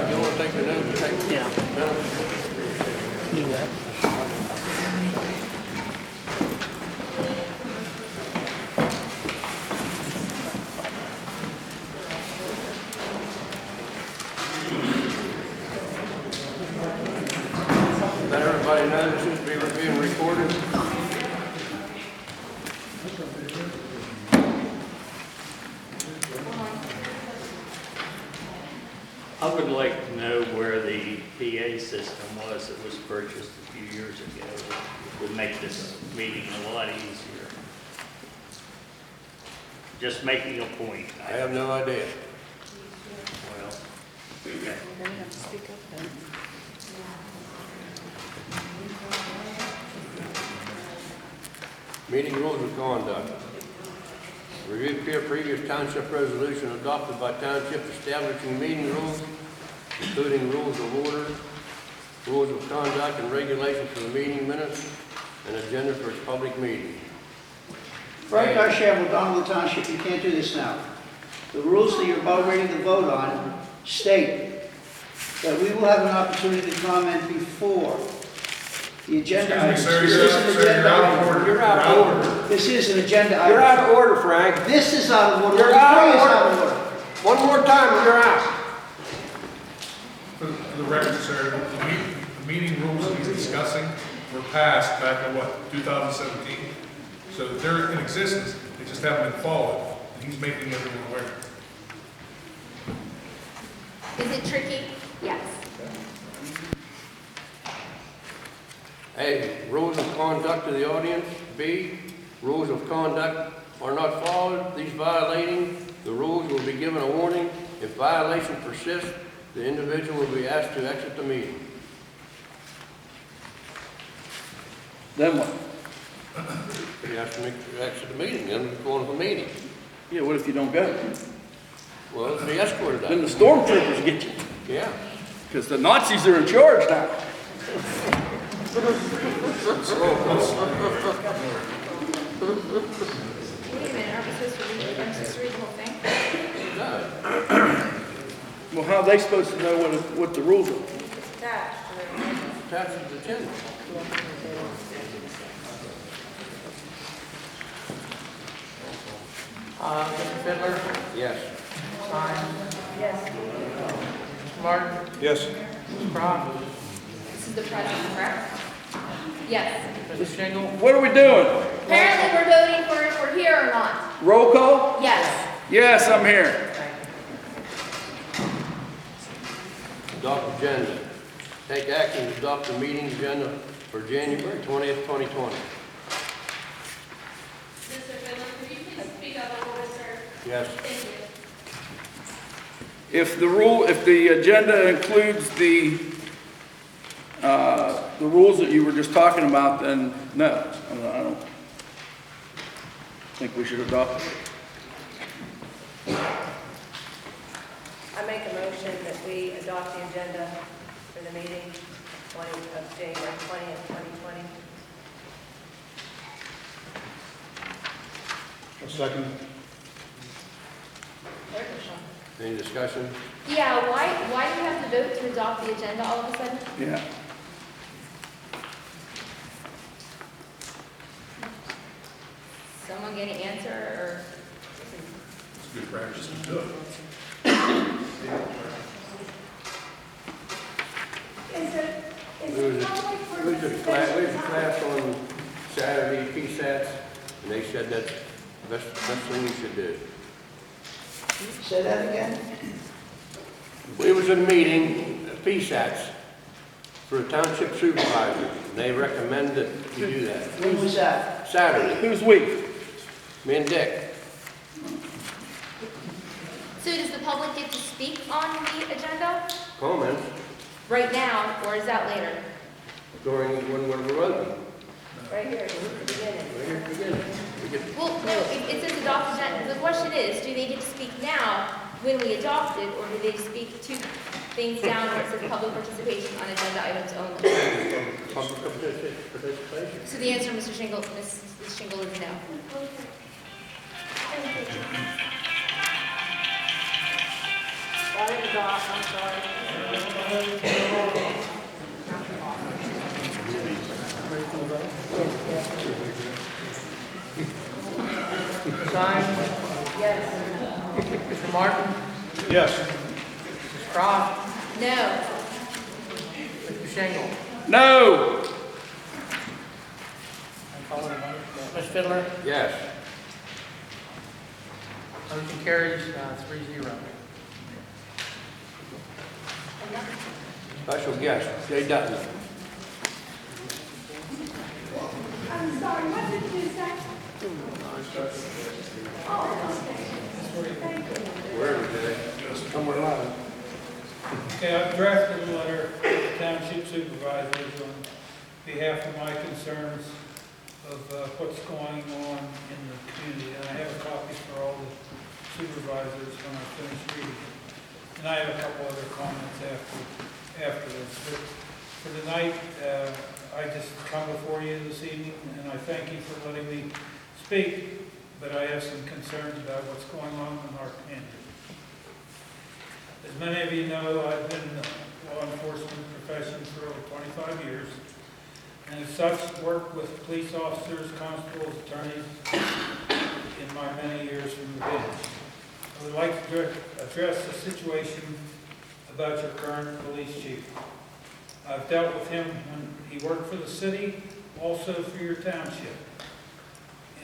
right, you wanna take the notes, take the notes? Do that. Let everybody know this is being recorded. I would like to know where the PA system was that was purchased a few years ago. It would make this meeting a lot easier. Just making a point. I have no idea. Well, okay. Then you have to speak up then. Meeting rules of conduct. Review previous township resolution adopted by township establishing meeting rules, including rules of order, rules of conduct and regulations for the meeting minutes, and agenda for its public meeting. Frank Arshav, Donald Township, you can't do this now. The rules that you're about ready to vote on state that we will have an opportunity to comment before the agenda items. Excuse me, This sir, is an you're agenda out of item. order. You're out of order. This is an agenda You're item. out of order, Frank. This is out of order. You're out of Everything is order. out of order. One more time, and you're out. For the record, sir, the meeting rules that he's discussing were passed back in, 2017? So they're in existence, they just haven't been followed, and he's making everyone aware. Is it tricky? Yes. A, rules of conduct to the audience. B, rules of conduct are not followed. These violating the rules will be given a warning. If violation persists, the individual will be asked to exit the meeting. Then what? He has to exit the meeting, then we're going to the meeting. Yeah, what if you don't go? Well, the escorted Then the out. stormtroopers get you, Yeah. because the Nazis are in charge now. Wait a minute, aren't we supposed to read, aren't we supposed to read the whole thing? No. Well, how are they supposed to know what the rules are? That. Attached to the agenda. Mr. Fiddler, Yes. Stein, Yes. Mr. Martin, Yes. Ms. Cross, This is the president, correct? Yes. Mr. Shingle. What are we doing? Apparently we're voting for if we're here or not. Roll call? Yes. Yes, I'm here. Adopt agenda. Take action to adopt the meeting agenda for January 20th, 2020. Mr. Fiddler, could you please speak up a little bit, sir? Yes. Thank you. If the agenda includes the rules that you were just talking about, then no, I don't think we should adopt it. I make a motion that we adopt the agenda for the meeting of January 20th, 2020. A second. Any discussion? Yeah, why do we have to vote to adopt the agenda all of a sudden? Yeah. Someone get an answer or? It's good practice to do it. We was a class on Saturday, PSATs, and they said that's the best thing you should do. Say that again? We was in a meeting, PSATs, for a township supervisor, and they recommended you do that. When was that? Saturday, Who's we? me and Dick. So does the public get to speak on the agenda Comments right now, or is that later? during when we're voting. Right here, at the beginning. Right here at the beginning. We get- Well, no, it says adopt agenda. The question is, do they get to speak now when we adopt it, or do they speak two things down where it says public participation on agenda items only? Public participation. So the answer, Mr. Shingle, Ms. Shingle, is no. I didn't adopt, I'm sorry. Sines, Yes. Mr. Martin, Yes. Ms. Croft, No. Mr. Shingle. No. Ms. Fiddler, Yes. motion carries 3-0. Special guest, Jay Dutton. I'm sorry, what did you say? Where is Jay? Somewhere live. Okay, I've drafted a letter to the township supervisors on behalf of my concerns of what's going on in the community. And I have a copy for all the supervisors when I finish reading it. And I have a couple other comments after this. But for tonight, I just come before you this evening, and I thank you for letting me speak, but I have some concerns about what's going on in our community. As many of you know, I've been in the law enforcement profession for over 25 years, and as such, worked with police officers, constables, attorneys in my many years from the bench. I would like to address the situation about your current police chief. I've dealt with him when he worked for the city, also for your township.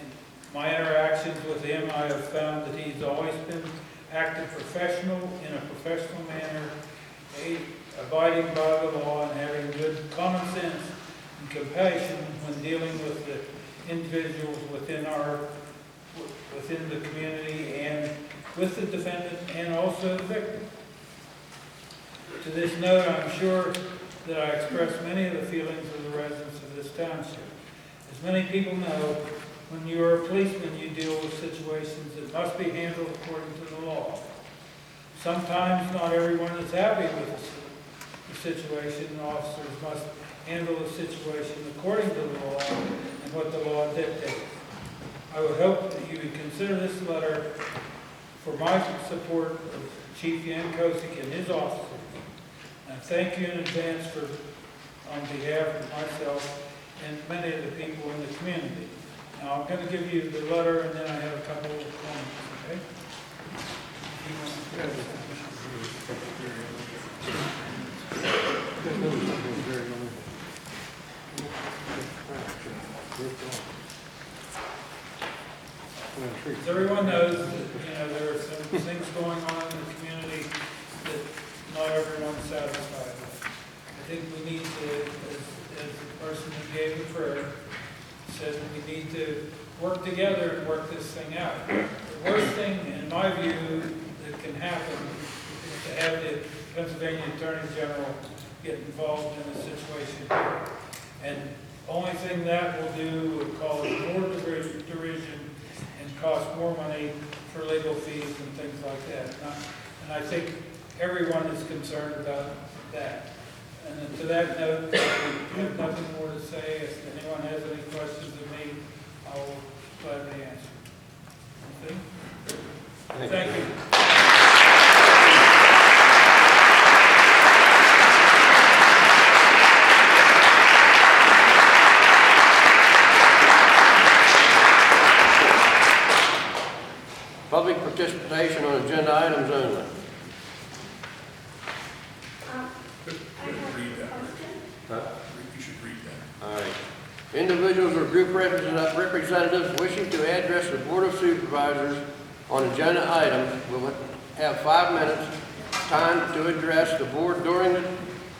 In my interactions with him, I have found that he's always been acted professional in a professional manner, abiding by the law and having good common sense and compassion when dealing with the individuals within the community and with the defendant and also the victim. To this note, I'm sure that I express many of the feelings of the residents of this township. As many people know, when you are a policeman, you deal with situations that must be handled according to the law. Sometimes not everyone is happy with the situation. Officers must handle the situation according to the law and what the law dictates. I would hope that you would consider this letter for my support of Chief Yankosik and his officers. And thank you in advance on behalf of myself and many of the people in the community. Now, I'm going to give you the letter, and then I have a couple of comments, okay? As everyone knows, there are some things going on in the community that not everyone's satisfied with. I think we need to, as the person who gave the prayer said, we need to work together and work this thing out. The worst thing, in my view, that can happen is to have the Pennsylvania Attorney General get involved in a situation here. And the only thing that will do would cause more derision and cost more money for legal fees and things like that. And I think everyone is concerned about that. And to that note, I have nothing more to say. If anyone has any questions of me, I will gladly answer. Okay? Thank you. Public participation on agenda items only. Read that. Huh? You should read that. All right. Individuals or group representatives wishing to address the Board of Supervisors on agenda items will have 5 minutes time to address the board during the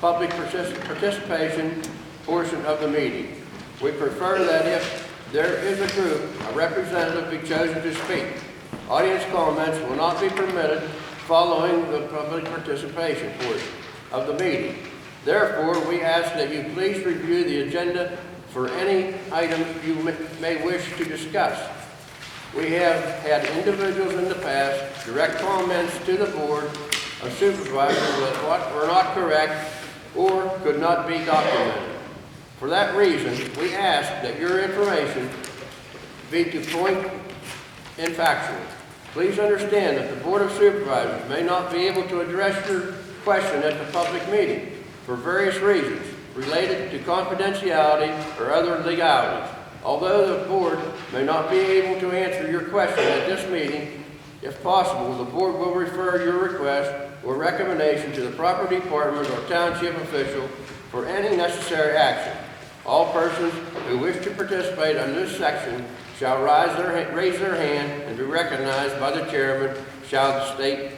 public participation portion of the meeting. We prefer that if there is a group, a representative be chosen to speak. Audience comments will not be permitted following the public participation portion of the meeting. Therefore, we ask that you please review the agenda for any items you may wish to discuss. We have had individuals in the past direct comments to the Board of Supervisors that what were not correct or could not be documented. For that reason, we ask that your information be to point and factual. Please understand that the Board of Supervisors may not be able to address your question at the public meeting for various reasons related to confidentiality or other legalities. Although the board may not be able to answer your question at this meeting, if possible, the board will refer your request or recommendation to the proper department or township official for any necessary action. All persons who wish to participate in this section shall raise their hand and be recognized by the chairman, shall state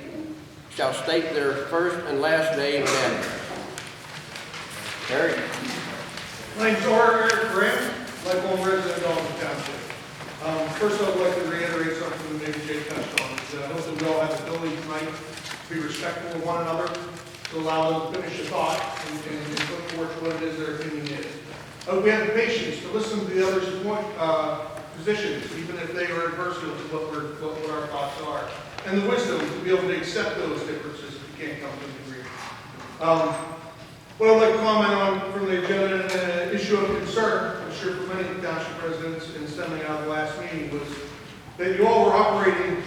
their first and last name and address. Eric? My name's Eric Graham, lifelong resident of Dalton Township. First, I'd like to reiterate something that maybe Jay touched on. I hope that we all have the ability tonight to be respectful of one another, to allow them to finish a thought and put forth what it is their opinion is. We have the patience to listen to the other's positions, even if they are adverse to what our thoughts are, and the wisdom to be able to accept those differences if you can't come to an agreement. What I'd like to comment on from the agenda, an issue of concern, I'm sure for many township residents and stemming out of the last meeting, was that you all were operating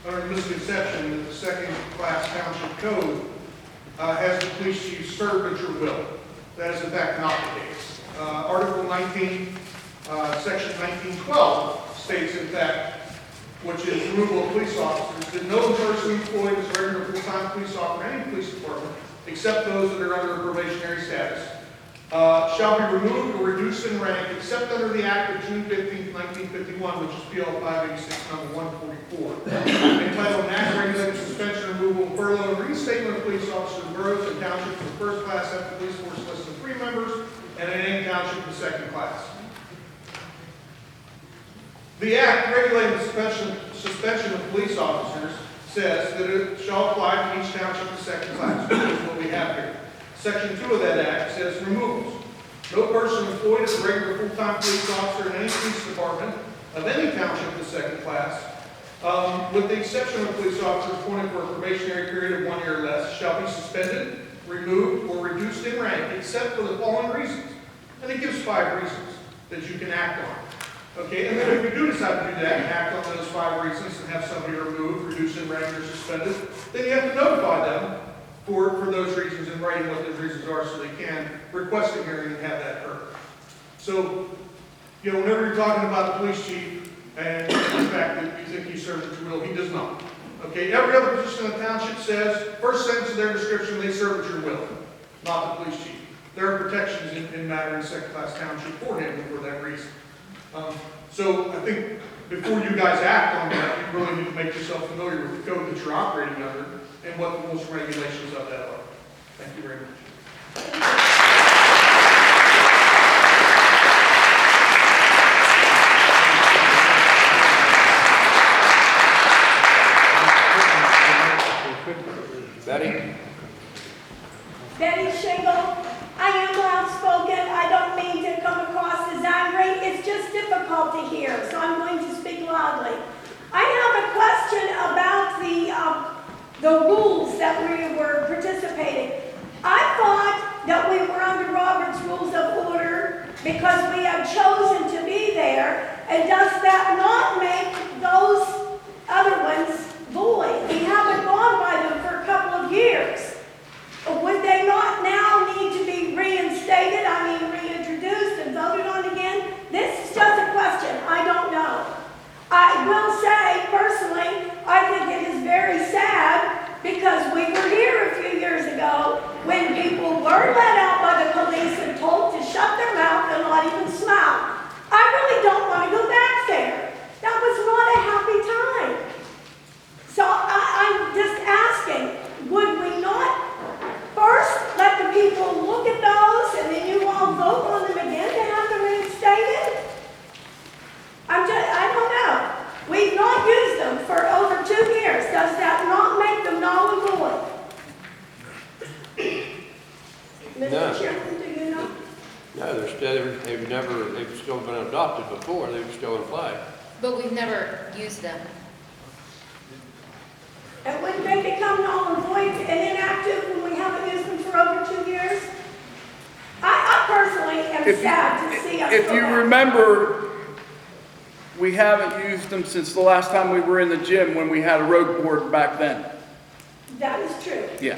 under the misconception that the second-class township code has the police chief serve at your will. That is in fact not the case. Article 19, Section 1912 states in fact, which is removal of police officers, that no person employed as a regular full-time police officer in any police department, except those that are under a probationary status, shall be removed or reduced in rank except under the Act of June 15, 1951, which is PL 586, number 144, entitled an act regulating suspension, removal, furlough, and reinstatement of police officers in boroughs and townships of first class after police force less than 3 members, and in any township of second class. The Act regulating the suspension of police officers says that it shall apply to each township of second class, which is what we have here. Section 2 of that Act says removals. No person employed as a regular full-time police officer in any police department of any township of the second class, with the exception of police officers appointed for a probationary period of 1 year or less, shall be suspended, removed, or reduced in rank, except for the following reasons. And it gives 5 reasons that you can act on. Okay, and then if you do decide to do that and act on those 5 reasons and have somebody removed, reduced in rank, or suspended, then you have to notify them for those reasons and writing what those reasons are so they can request a hearing and have that heard. So, you know, whenever you're talking about the police chief and the fact that you think he serves at your will, he does not. Okay, every other position in the township says, first sentence of their description, they serve at your will, not the police chief. There are protections in matter in second-class township for him for that reason. So I think before you guys act on that, you really need to make yourself familiar with the code that you're operating under and what the rules and regulations of that are. Thank you very much. Betty? Betty Shingle, I am outspoken. I don't mean to come across as angry. It's just difficult to hear, so I'm going to speak loudly. I have a question about the rules that we were participating. I thought that we were under Robert's Rules of Order because we had chosen to be there, and does that not make those other ones void? We haven't gone by them for a couple of years. Would they not now need to be reinstated, reintroduced and voted on again? This is just a question. I don't know. I will say, personally, I think it is very sad because we were here a few years ago when people were let out by the police and told to shut their mouth and not even smile. I really don't want to go back there. That was not a happy time. So I'm just asking, would we not first let the people look at those and then you all vote on them again to have them reinstated? I don't know. We've not used them for over 2 years. Does that not make them null and void? No. Mr. Chairman, do you know? No, they've still been adopted before, they've still in play. But we've never used them. And wouldn't they become null and void and inactive when we haven't used them for over 2 years? I personally am sad to see us If go you back. remember, we haven't used them since the last time we were in the gym when we had a road board back then. That is true. Yeah.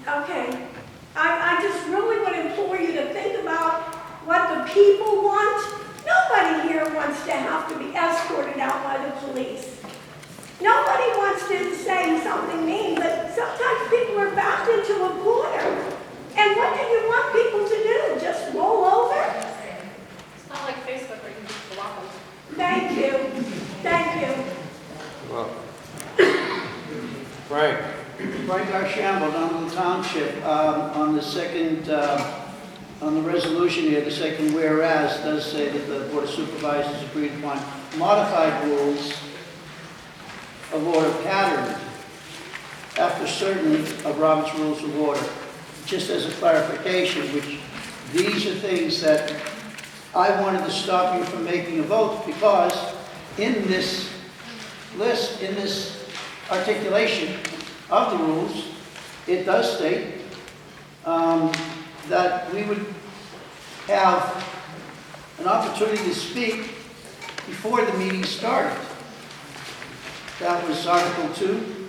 Okay, I just really would implore you to think about what the people want. Nobody here wants to have to be escorted out by the police. Nobody wants to say something mean, but sometimes people are backed into a corner. And what do you want people to do? Just roll over? It's not like Facebook where you can just block them. Thank you. Thank you. Well, Frank, Frank Archambault, Donald Township, on the second, on the resolution here, the second whereas does say that the Board of Supervisors agreed upon modified rules of order patterned after certain of Robert's Rules of Order. Just as a clarification, which these are things that I wanted to stop you from making a vote, because in this list, in this articulation of the rules, it does state that we would have an opportunity to speak before the meeting started. That was Article 2,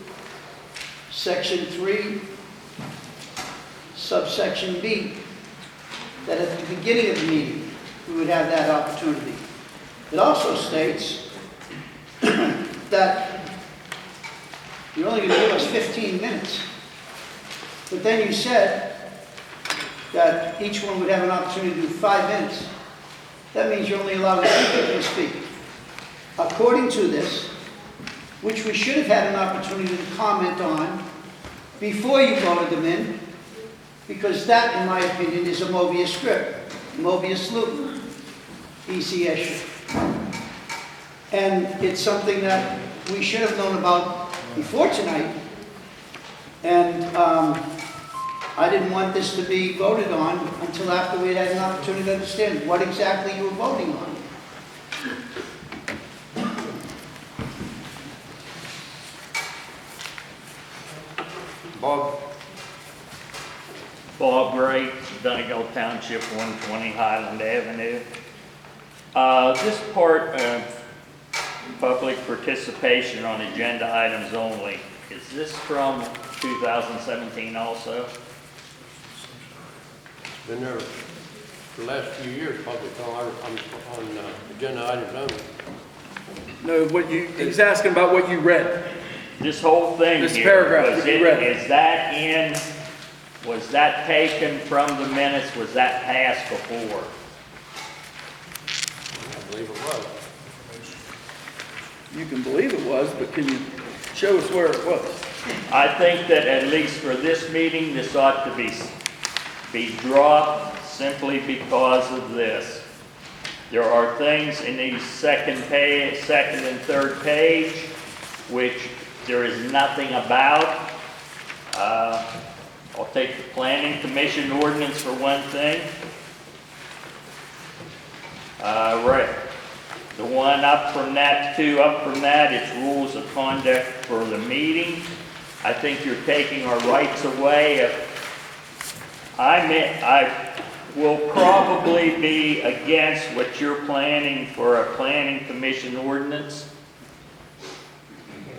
Section 3, subsection B, that at the beginning of the meeting, we would have that opportunity. It also states that you're only going to give us 15 minutes. But then you said that each one would have an opportunity to do 5 minutes. That means you're only allowing 2 people to speak. According to this, which we should have had an opportunity to comment on before you voted them in, because that, in my opinion, is a Mobius strip, Mobius loop, easy issue. And it's something that we should have known about before tonight. And I didn't want this to be voted on until after we had an opportunity to understand what exactly you were voting on. Bob, Bob Gray, Donegal Township, 120 Highland Avenue. This part of public participation on agenda items only, is this from 2017 also? it's been there for the last few years, probably, on agenda items only. No, he's asking about what you read. This whole thing This here, paragraph was that you it, read. was that taken from the minutes, was that passed before? I believe it was. You can believe it was, but can you show us where it was? I think that at least for this meeting, this ought to be dropped simply because of this. There are things in the second and third page, which there is nothing about. I'll take the Planning Commission ordinance for one thing. Right. The one up from that, it's rules of conduct for the meeting. I think you're taking our rights away. I will probably be against what you're planning for a Planning Commission ordinance.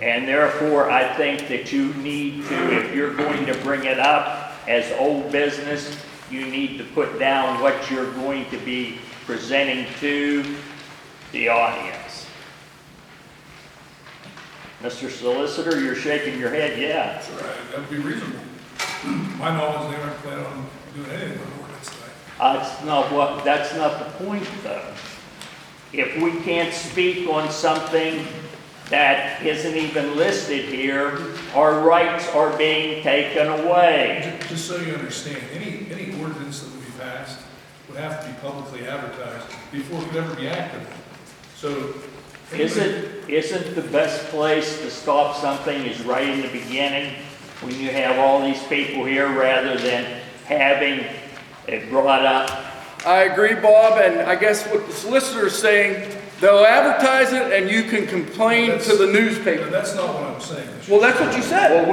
And therefore, I think that you need to, if you're going to bring it up as old business, you need to put down what you're going to be presenting to the audience. Mr. Solicitor, you're shaking your head, yeah. That's all right, that would be reasonable. My knowledge, they aren't planning on doing anything with the ordinance tonight. That's not the point, though. If we can't speak on something that isn't even listed here, our rights are being taken away. Just so you understand, any ordinance that would be passed would have to be publicly advertised before it could ever be acted on. So, Isn't the best place to stop something is right in the beginning, when you have all these people here, rather than having it brought up? I agree, Bob, and I guess what the solicitor is saying, they'll advertise it and you can complain to the newspaper. that's not what I'm saying. Well, that's what you said.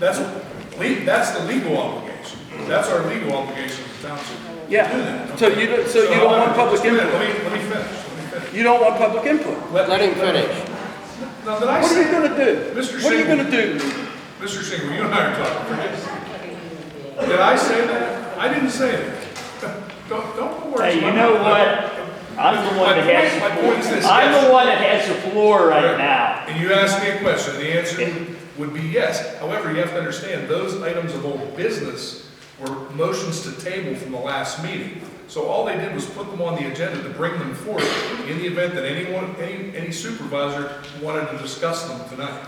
That's the legal obligation. That's our legal obligation as a township. Yeah, so you don't want public input. Let me finish. You don't want public input. Let him finish. Now, did I What are say? you gonna do? Mr. What are you Shingle. gonna do? Mr. Shingle, you and I are talking, forget it. Did I say that? I didn't say it. Don't put words Hey, in my you know mouth. what? I'm the one that has My point is this. I'm yes. the one that has the floor right now. And you asked me a question, the answer would be yes. However, you have to understand, those items of old business were motions to table from the last meeting. So all they did was put them on the agenda to bring them forth in the event that any supervisor wanted to discuss them tonight.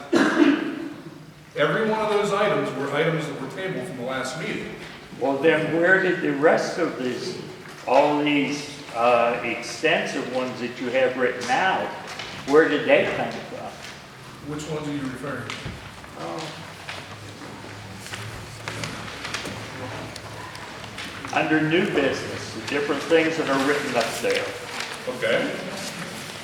Every one of those items were items that were tabled from the last meeting. Well, then where did the rest of this, all these extensive ones that you have written out, where did they come from? Which ones are you referring to? Under new business, the different things that are written up there. Okay.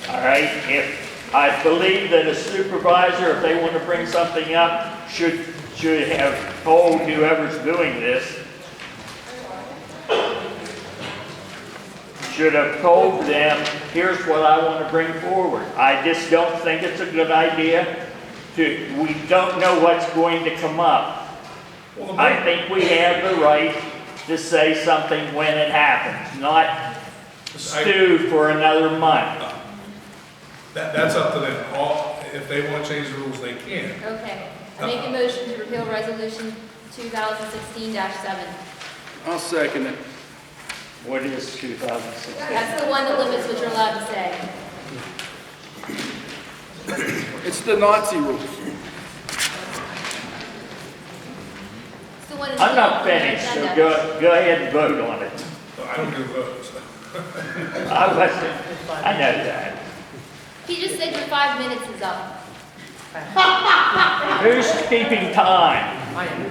All right, if I believe that a supervisor, if they want to bring something up, should have told whoever's doing this, should have told them, here's what I want to bring forward. I just don't think it's a good idea we don't know what's going to come up. Well, I think we have the right to say something when it happens, not stew for another month. That's up to them. If they want to change the rules, they can. Okay, I make a motion to repeal resolution 2016-7. I'll second it. What is 2016? That's the one that limits what you're allowed to say. It's the Nazi rules. It's the one. I'm not finished, so go ahead and vote on it. I don't give votes. I know that. He just said your 5 minutes is up. Who's keeping time? I am.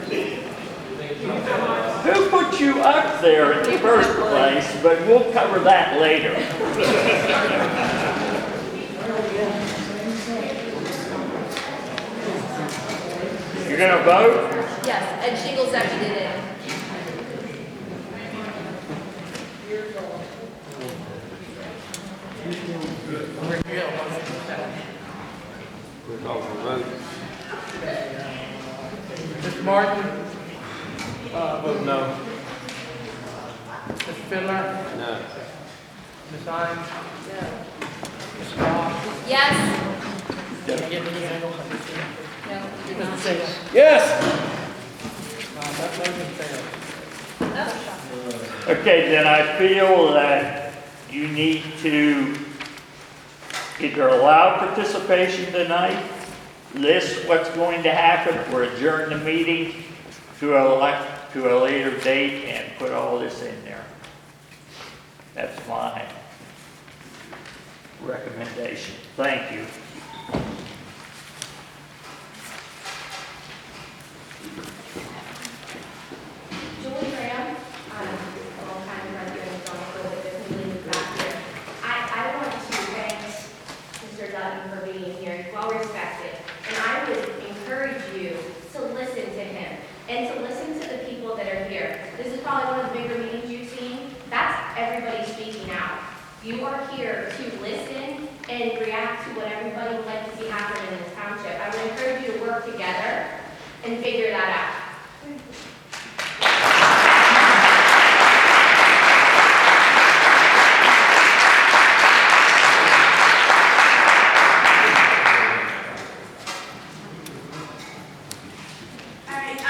Who put you up there in the first place? But we'll cover that later. You're gonna vote? Yes, Ed Shingle seconded it. Repeal 167. We're calling for a vote. Mr. Martin? Vote no. Mr. Fiddler? No. Ms. Hines? No. Ms. Cross? Yes? Did you get Mr. Engel? No, you did Mr. not. Singh? Yes. That motion fails. Okay, then I feel that you need to either allow participation tonight, list what's going to happen, or adjourn the meeting to a later date and put all this in there. That's my recommendation. Thank you. Julie Graham, I'm a long-time resident of Donaldville, but newly back here. I want to thank Mr. Dutton for being here, he's well respected. And I would encourage you to listen to him and to listen to the people that are here. This is probably one of the bigger meetings you've seen. That's everybody speaking out. You are here to listen and react to what everybody would like to see happen in this township. I would encourage you to work together and figure that out.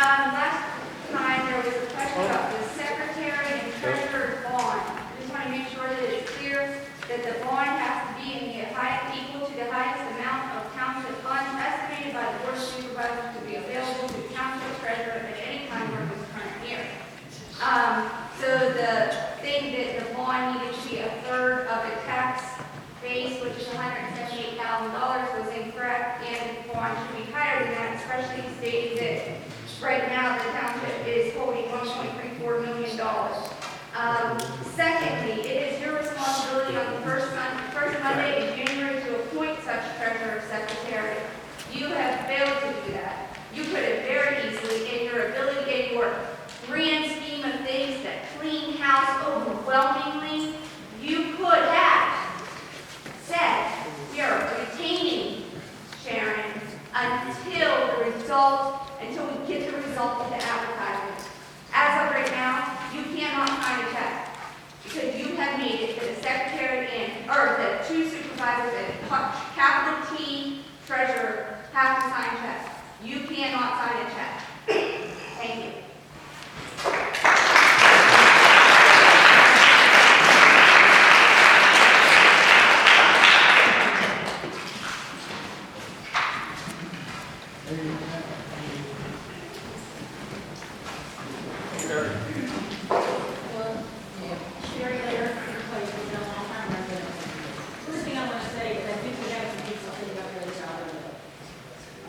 Last time there was a question about the secretary and treasurer's bond. I just want to make sure that it's clear that the bond has to be in the equal to the highest amount of township funds estimated by the board of supervisors to be available to the township treasurer at any time during this current year. So the thing that the bond needed to be a third of the tax base, which is $178,000, was incorrect, and the bond should be higher than that, especially stating that right now, the township is holding $1.34 million. Secondly, it is your responsibility on the first Monday in January to appoint such treasurer or secretary. You have failed to do that. You could have very easily, in your ability, in your grand scheme of things that clean house overwhelmingly, you could have said, you're retaining Sharon until we get the result of the advertisement. As supervisors and capital T treasurer have to sign checks. You cannot sign a check. Thank you. Sherry Lair, place has been a long time resident. First thing I want to say is I think we have to do something about the other side of it.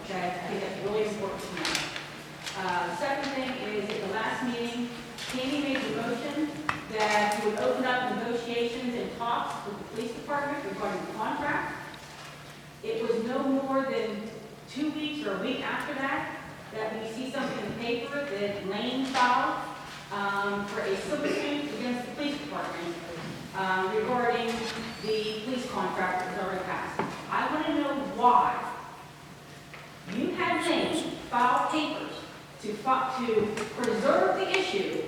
Okay, I think that's really important to know. Second thing is, at the last meeting, Tammy made the motion that you would open up negotiations and talks with the police department regarding the contract. It was no more than 2 weeks or a week after that, that we see something in the paper that Lane filed for a civil suit against the police department regarding the police contract that was already passed. I want to know why you had Lane file papers to preserve the issue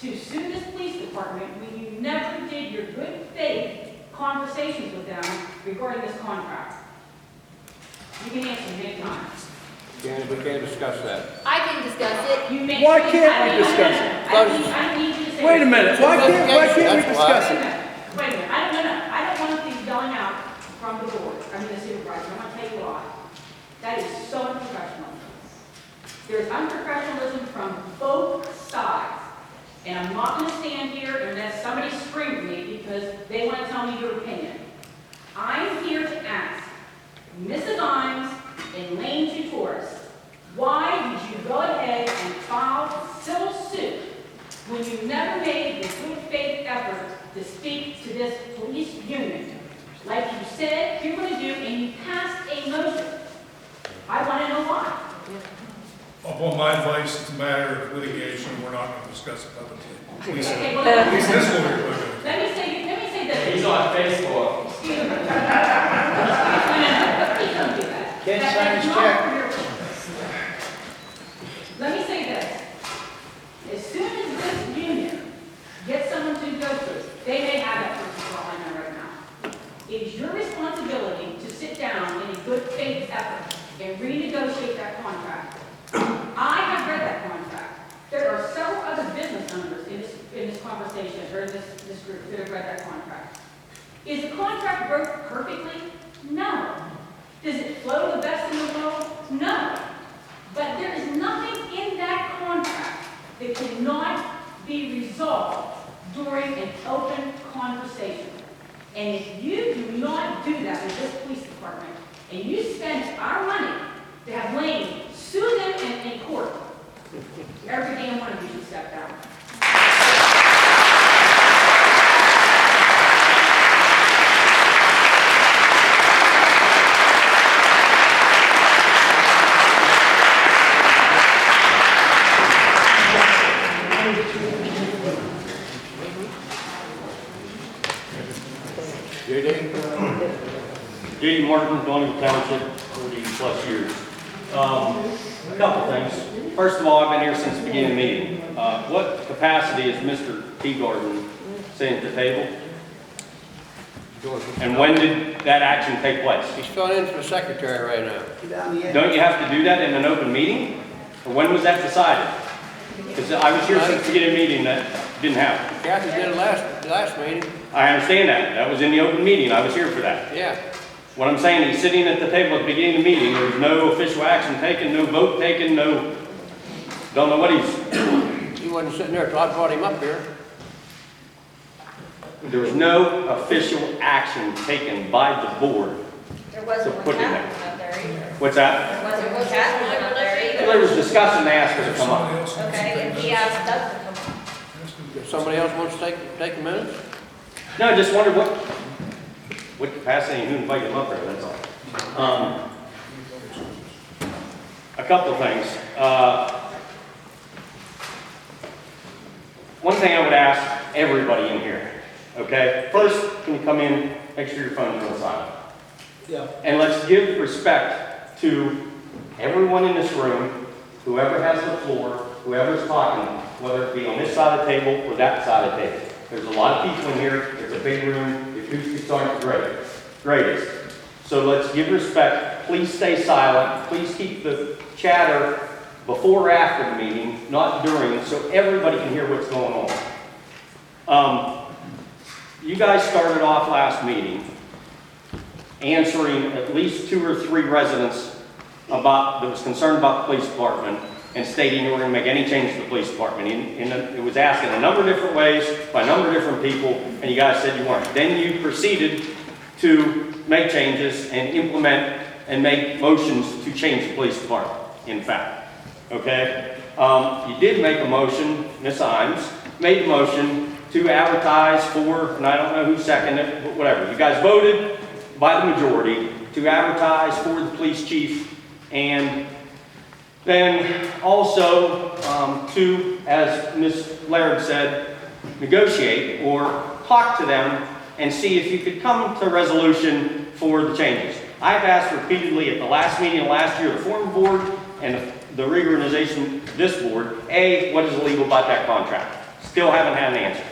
to sue this police department when you never did your good faith conversations with them regarding this contract. You can answer me anytime. We can't discuss that. I can discuss it. You may. Why can't we discuss it? I need you to say. Wait a minute, why can't we That's discuss Wait a it? minute, wait a minute, I don't want things going out from the board, the supervisor, I'm gonna tell you why. That is so unprofessional. There's unprofessionalism from both sides. And I'm not gonna stand here and let somebody scream at me because they wanna tell me your opinion. I'm here to ask Mrs. Imes and Lane Tutoris, why did you go ahead and file a civil suit when you never made the good faith effort to speak to this police union? Like you said you're going to do, and you passed a motion. I want to know why. Upon my advice, it's a matter of litigation, we're not going to discuss it publicly. At least Okay, well, let this will be. me say this. He's on Facebook. Excuse me. No, please don't do that. Can't That- sign that's his not check. fair. Let me say this. As soon as this union gets someone to go through, they may have that person for all I know right now. It is your responsibility to sit down in a good faith effort and renegotiate that contract. I have read that contract. There are several other business owners in this conversation, or this group that have read that contract. Is the contract wrote perfectly? No. Does it flow the best in the world? No. But there is nothing in that contract that cannot be resolved during an open conversation. And if you do not do that with this police department, and you spend our money to have Lane sue them in court, every damn one of you should step down. J.D. Martin, Donald Township, 40+ years. A couple things. First of all, I've been here since the beginning of the meeting. What capacity is Mr. Teagarden sitting at the table? And when did that action take place? He's filling in for the secretary right now. Down the end. Don't you have to do that in an open meeting? Or when was that decided? Because I was here since the beginning of the meeting, that didn't happen. Kathy did it last meeting. I understand that. That was in the open meeting. I was here for that. Yeah. What I'm saying, he's sitting at the table at the beginning of the meeting. There was no official action taken, no vote taken, don't know what he's, He wasn't sitting there till I brought him up here. there was no official action taken by the board. There wasn't To one put in Catherine up there either. What's that? There wasn't one Catherine up there Well, either. there was discussion, they asked her to come Somebody up. else wants to Okay, and take he minutes. asked us to come on. If somebody else wants to take a minute? No, I just wondered what capacity and who invited him up there, that's all. A couple of things. One thing I would ask everybody in here, okay? First, can you come in, make sure your phone's on silent. Yeah. And let's give respect to everyone in this room, whoever has the floor, whoever's talking, whether it be on this side of the table or that side of the table. There's a lot of people in here, it's a big room, the acoustics aren't great. greatest. So let's give respect. Please stay silent. Please keep the chatter before or after the meeting, not during, so everybody can hear what's going on. You guys started off last meeting answering at least 2 or 3 residents that was concerned about the police department and stating you were going to make any change to the police department. And it was asked in a number of different ways by a number of different people, and you guys said you weren't. Then you proceeded to make changes and implement and make motions to change the police department, in fact. Okay? You did make a motion, Ms. Imes made a motion to advertise for, and I don't know who seconded it, but whatever. You guys voted by the majority to advertise for the police chief, and then also to, as Ms. Laird said, negotiate or talk to them and see if you could come to a resolution for the changes. I've asked repeatedly at the last meeting of last year, the former board and the reorganization of this board, A, what is illegal about that contract? Still haven't had an answer.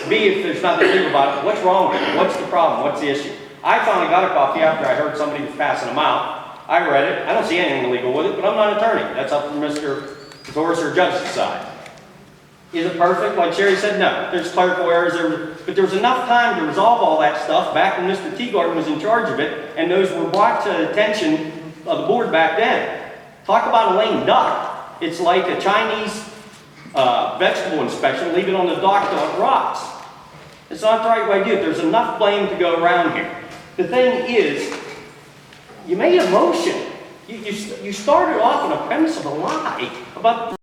B, if there's nothing illegal about it, what's wrong with it? What's the problem? What's the issue? I finally got a copy after I heard somebody was passing them out. I read it. I don't see anything illegal with it, but I'm not an attorney. That's up to Mr. Torres or judge to decide. Is it perfect? Like Sherry said, no. There's clerical errors, but there was enough time to resolve all that stuff back when Mr. Teagarden was in charge of it, and those were brought to the attention of the board back then. Talk about a lame duck. It's like a Chinese vegetable inspection, leave it on the dock till it rots. It's not the right way to do it. There's enough blame to go around here. The thing is, you made a motion. You started off on a premise of a lie about